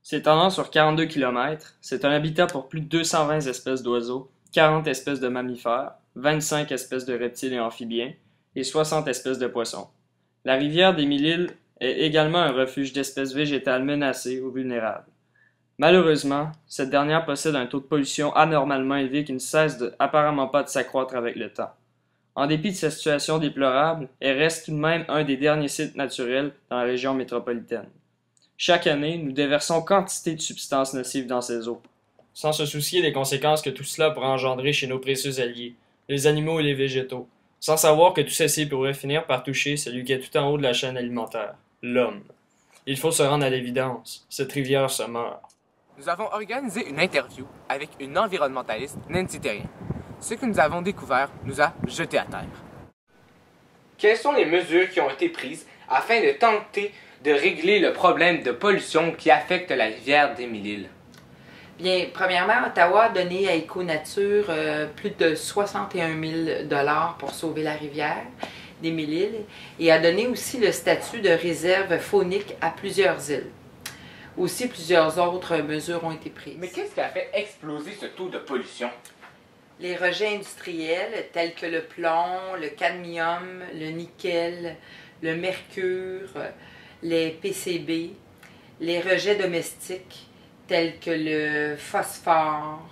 S'étendant sur 42 km, c'est un habitat pour plus de 220 espèces d'oiseaux, 40 espèces de mammifères, 25 espèces de reptiles et amphibiens et 60 espèces de poissons. La rivière des Mille-Îles est également un refuge d'espèces végétales menacées ou vulnérables. Malheureusement, cette dernière possède un taux de pollution anormalement élevé qui ne cesse apparemment pas de s'accroître avec le temps. En dépit de cette situation déplorable, elle reste tout de même un des derniers sites naturels dans la région métropolitaine. Chaque année, nous déversons quantité de substances nocives dans ces eaux, sans se soucier des conséquences que tout cela pourrait engendrer chez nos précieux alliés, les animaux et les végétaux, sans savoir que tout ceci pourrait finir par toucher celui qui est tout en haut de la chaîne alimentaire, l'homme. Il faut se rendre à l'évidence, cette rivière se meurt. Nous avons organisé une interview avec une environnementaliste, Nancy Terrien. Ce que nous avons découvert nous a jetés à terre. Quelles sont les mesures qui ont été prises afin de tenter de régler le problème de pollution qui affecte la rivière des Mille-Îles? Bien, premièrement, Ottawa a donné à Éco-Nature plus de 61 000 $ pour sauver la rivière des Mille-Îles et a donné aussi le statut de réserve faunique à plusieurs îles. Aussi, plusieurs autres mesures ont été prises. Mais qu'est-ce qui a fait exploser ce taux de pollution? Les rejets industriels tels que le plomb, le cadmium, le nickel, le mercure, les PCB, les rejets domestiques tels que le phosphore,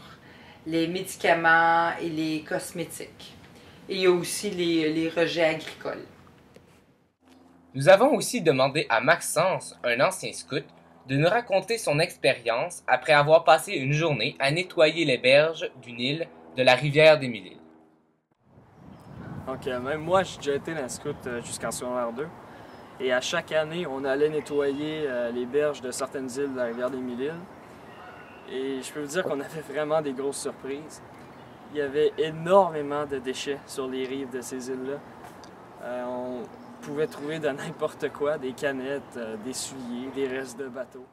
les médicaments et les cosmétiques. Et il y a aussi les rejets agricoles. Nous avons aussi demandé à Maxence, un ancien scout, de nous raconter son expérience après avoir passé une journée à nettoyer les berges d'une île de la rivière des Mille-Îles. Donc, même moi, j'ai déjà été dans le scout jusqu'en secondaire 2. Et à chaque année, on allait nettoyer les berges de certaines îles de la rivière des Mille-Îles. Et je peux vous dire qu'on avait vraiment des grosses surprises. Il y avait énormément de déchets sur les rives de ces îles-là. On pouvait trouver de n'importe quoi, des canettes, des souliers, des restes de bateaux.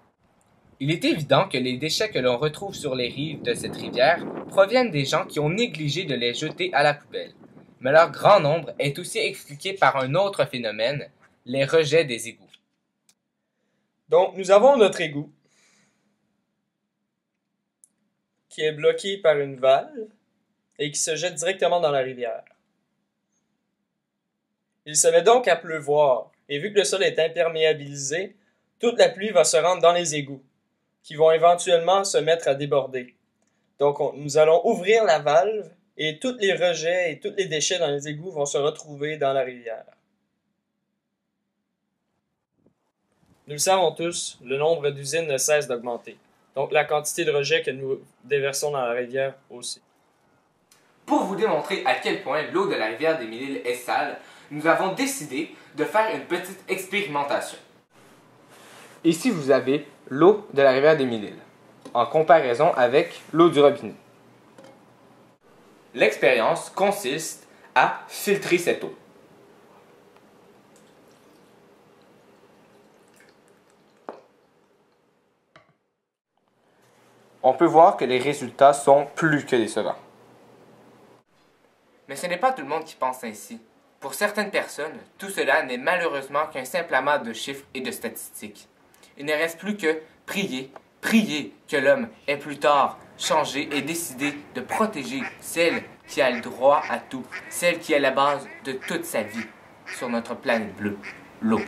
Il est évident que les déchets que l'on retrouve sur les rives de cette rivière proviennent des gens qui ont négligé de les jeter à la poubelle. Mais leur grand nombre est aussi expliqué par un autre phénomène, les rejets des égouts. Donc, nous avons notre égout qui est bloqué par une valve et qui se jette directement dans la rivière. Il se met donc à pleuvoir, et vu que le sol est imperméabilisé, toute la pluie va se rendre dans les égouts, qui vont éventuellement se mettre à déborder. Donc, nous allons ouvrir la valve, et tous les rejets et tous les déchets dans les égouts vont se retrouver dans la rivière. Nous le savons tous, le nombre d'usines ne cesse d'augmenter. Donc, la quantité de rejets que nous déversons dans la rivière aussi. Pour vous démontrer à quel point l'eau de la rivière des Mille-Îles est sale, nous avons décidé de faire une petite expérimentation. Ici, vous avez l'eau de la rivière des Mille-Îles, en comparaison avec l'eau du robinet. L'expérience consiste à filtrer cette eau. On peut voir que les résultats sont plus que décevants. Mais ce n'est pas tout le monde qui pense ainsi. Pour certaines personnes, tout cela n'est malheureusement qu'un simple amas de chiffres et de statistiques. Il ne reste plus que prier, prier que l'homme ait plus tard changé et décidé de protéger celle qui a le droit à tout, celle qui est la base de toute sa vie sur notre planète bleue, l'eau.